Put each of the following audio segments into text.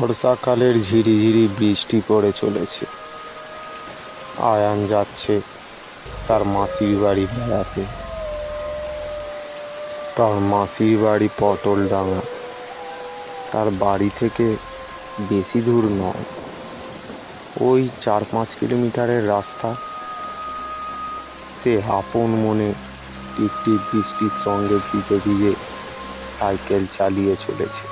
বর্ষাকালের ঝিরিঝিরি বৃষ্টি পড়ে চলেছে। আয়ান যাচ্ছে তার মাসির বাড়ি বেড়াতে। তার মাসির বাড়ি পটলডাঙা। তার বাড়ি থেকে বেশি দূর নয়, ওই 4-5 কিলোমিটারের রাস্তা। সে আপন মনে টিপটিপ বৃষ্টির সঙ্গে ভিজে ভিজে সাইকেল চালিয়ে চলেছে।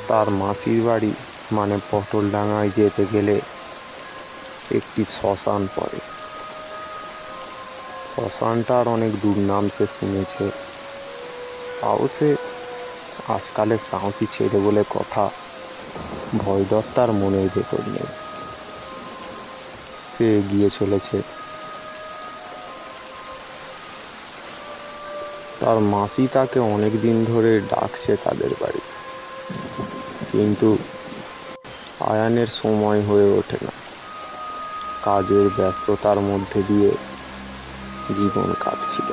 তার মাসির বাড়ি মানে পটলডাঙায় যেতে গেলে একটি শ্মশান পড়ে। শ্মশানটার অনেক দুর্নাম সে শুনেছে, তাও সে আজকালের সাহসী ছেলে বলে কথা, ভয় ডর তার মনের ভেতর নেই। সে এগিয়ে চলেছে। তার মাসি তাকে অনেক দিন ধরে ডাকছে তাদের বাড়ি, কিন্তু আয়ানের সময় হয়ে ওঠে না। কাজের ব্যস্ততার মধ্যে দিয়ে জীবন কাটছিল।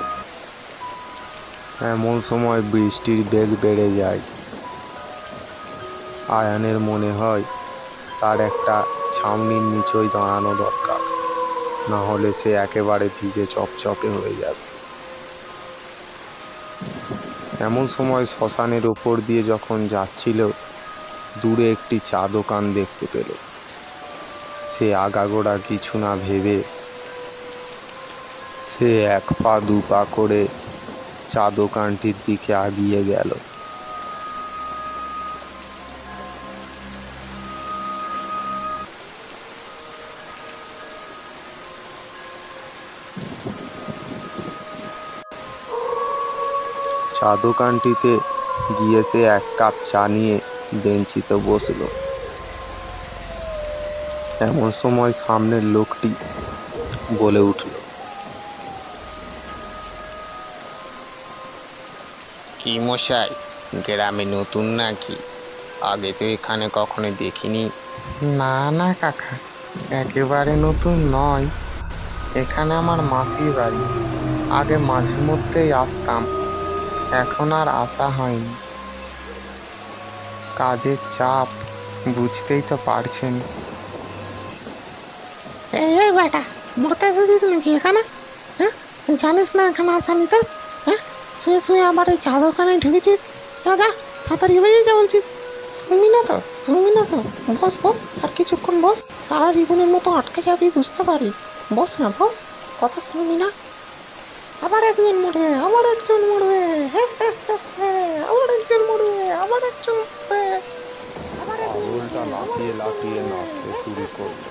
এমন সময় বৃষ্টির বেগ বেড়ে যায়। আয়ানের মনে হয় তার একটা ছাউনির নিচেই দাঁড়ানো দরকার, না হলে সে একেবারে ভিজে চপচপে হয়ে যাবে। এমন সময় শ্মশানের ওপর দিয়ে যখন যাচ্ছিল, দূরে একটি চা দোকান দেখতে পেল। সে আগাগোড়া কিছু না ভেবে সে 1 পা 2 পা করে চা দোকানটির দিকে এগিয়ে গেল। চা দোকানটিতে গিয়ে সে 1 কাপ চা নিয়ে বেঞ্চিতে বসল। এমন সময় সামনের লোকটি বলে উঠল, কি মশাই, গ্রামে নতুন নাকি? আগে তো এখানে কখনো দেখিনি। না না কাকা, একেবারে নতুন নয়। এখানে আমার মাসির বাড়ি। আগে মাঝে মধ্যেই আসতাম, এখন আর আসা হয়নি। কাজের চাপ বুঝতেই তো পারছেন। এই বেটা, মরতে এসেছিস নাকি এখানে? হ্যাঁ, তুই জানিস না এখানে আসামি তো? হ্যাঁ, শুয়ে শুয়ে আবার এই চা দোকানে ঢুকেছিস। যা যা, তাড়াতাড়ি বেরিয়ে যা বলছি। শুনবি না তো? বস বস, আর কিছুক্ষণ বস। সারা জীবনের মতো আটকে যাবি, বুঝতে পারি। বস না বস, কথা শুনবি না? আবার একজন মরবে, আবার একজন মরবে, আবার একজন মরবে, আবার একজন মরবে, আবার একজন পাগলটা লাফিয়ে লাফিয়ে নাচতে শুরু করল।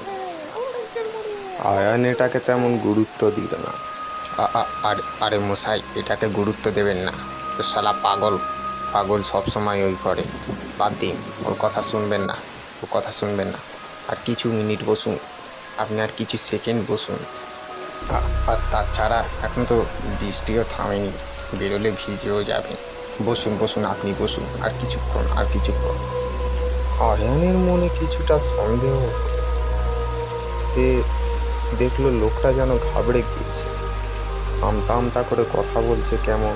আবার একজন মরবে। আয়ান এটাকে তেমন গুরুত্ব দিল না। আরে মশাই, এটাকে গুরুত্ব দেবেন না। ও শালা পাগল সবসময় ওই করে। বাদ দিন, ওর কথা শুনবেন না। আর কিছু মিনিট বসুন, আপনি আর কিছু সেকেন্ড বসুন। আর তাছাড়া এখন তো বৃষ্টিও থামেনি, বেরোলে ভিজেও যাবেন। বসুন, আপনি বসুন, আর কিছুক্ষণ। আয়ানের মনে কিছুটা সন্দেহ হলো। সে দেখলো লোকটা যেন ঘাবড়ে গিয়েছে, আমতা আমতা করে কথা বলছে কেমন।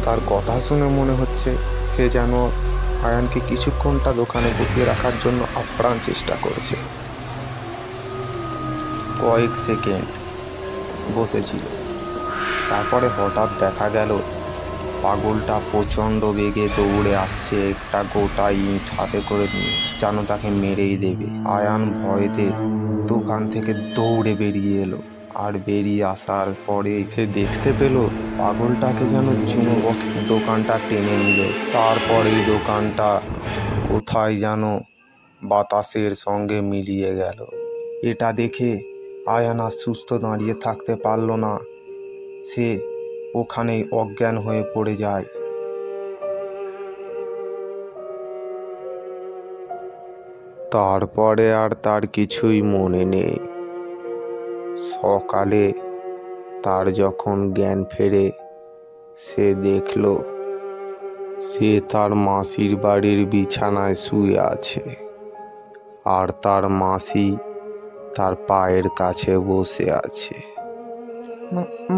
তার কথা শুনে মনে হচ্ছে সে যেন আয়ানকে কিছুক্ষণটা দোকানে বসিয়ে রাখার জন্য আপ্রাণ চেষ্টা করছে। কয়েক সেকেন্ড বসেছিল, তারপরে হঠাৎ দেখা গেল পাগলটা প্রচণ্ড বেগে দৌড়ে আসছে একটা গোটা ইট হাতে করে নিয়ে, যেন তাকে মেরেই দেবে। আয়ান ভয়েতে দোকান থেকে দৌড়ে বেরিয়ে এলো। আর বেরিয়ে আসার পরে সে দেখতে পেল পাগলটাকে যেন চুম্বক দোকানটা টেনে নিল। তারপরে দোকানটা কোথায় যেন বাতাসের সঙ্গে মিলিয়ে গেল। এটা দেখে আয়ান আর সুস্থ দাঁড়িয়ে থাকতে পারল না। সে ওখানেই অজ্ঞান হয়ে পড়ে যায়। তারপরে আর তার কিছুই মনে নেই। সকালে তার যখন জ্ঞান ফেরে, সে দেখল সে তার মাসির বাড়ির বিছানায় শুয়ে আছে, আর তার মাসি তার পায়ের কাছে বসে আছে।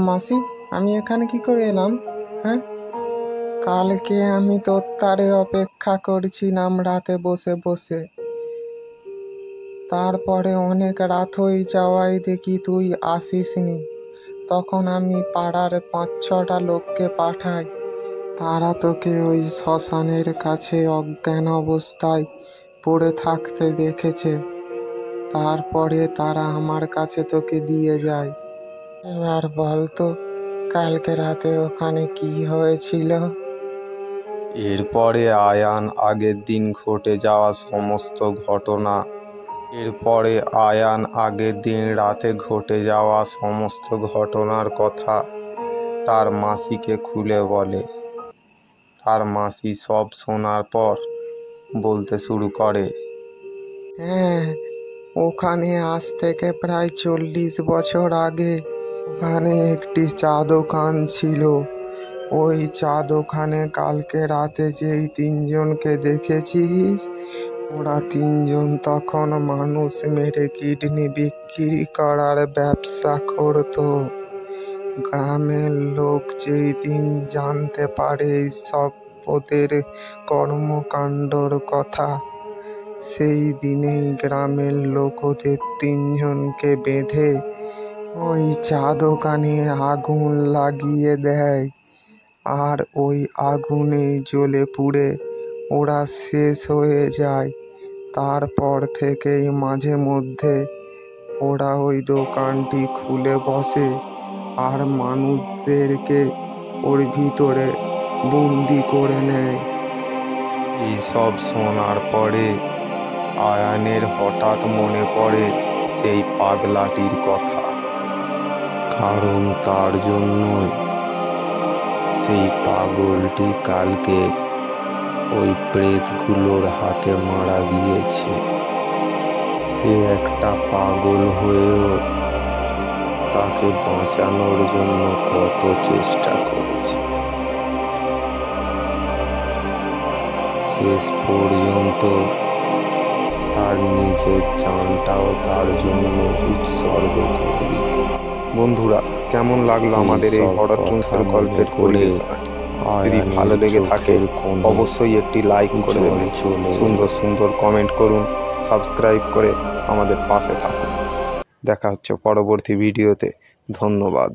মাসি, আমি এখানে কি করে এলাম? হ্যাঁ, কালকে আমি তোর তারে অপেক্ষা করছিলাম রাতে বসে বসে, তারপরে অনেক রাত হয়ে যাওয়ায় দেখি তুই আসিসনি। তখন আমি পাড়ার 5-6টা লোককে পাঠাই, তারা তোকে ওই শ্মশানের কাছে অজ্ঞান অবস্থায় পড়ে থাকতে দেখেছে। তারপরে তারা আমার কাছে তোকে দিয়ে যায়। এবার বলতো কালকে রাতে ওখানে কি হয়েছিল? এরপরে আয়ান আগের দিন ঘটে যাওয়া সমস্ত ঘটনা রাতে ঘটে যাওয়া সমস্ত ঘটনার কথা তার মাসিকে খুলে বলে। তার মাসি সব শোনার পর বলতে শুরু করে, হ্যাঁ, ওখানে আজ থেকে প্রায় 40 বছর আগে ওখানে একটি চা দোকান ছিল। ওই চা দোকানে কালকে রাতে যেই 3জনকে দেখেছিস, ওরা 3জন তখন মানুষ মেরে কিডনি বিক্রি করার ব্যবসা করতো। গ্রামের লোক যেই দিন জানতে পারে সব ওদের কর্মকাণ্ডর কথা, সেই দিনেই গ্রামের লোক ওদের 3জনকে বেঁধে ওই চা দোকানে আগুন লাগিয়ে দেয়। আর ওই আগুনে জ্বলে পুড়ে ওরা শেষ হয়ে যায়। তারপর থেকেই মাঝে মধ্যে ওরা ওই দোকানটি খুলে বসে আর মানুষদেরকে ওর ভিতরে বন্দি করে নেয়। এইসব শোনার পরে আয়ানের হঠাৎ মনে পড়ে সেই পাগলাটির কথা। কারণ তার জন্যই সেই পাগলটি কালকে ওই প্রেতগুলোর হাতে মারা গিয়েছে। সে একটা পাগল হয়েও তাকে বাঁচানোর জন্য কত চেষ্টা করেছে। শেষ পর্যন্ত তার নিজের জানটাও তার জন্য উৎসর্গ করে দিল। বন্ধুরা, কেমন লাগলো আমাদের এই হরর কিংসের গল্পের পরিবেশনাটি? যদি ভালো লেগে থাকে অবশ্যই একটি লাইক করে দেবেন, সুন্দর সুন্দর কমেন্ট করুন, সাবস্ক্রাইব করে আমাদের পাশে থাকুন। দেখা হচ্ছে পরবর্তী ভিডিওতে। ধন্যবাদ।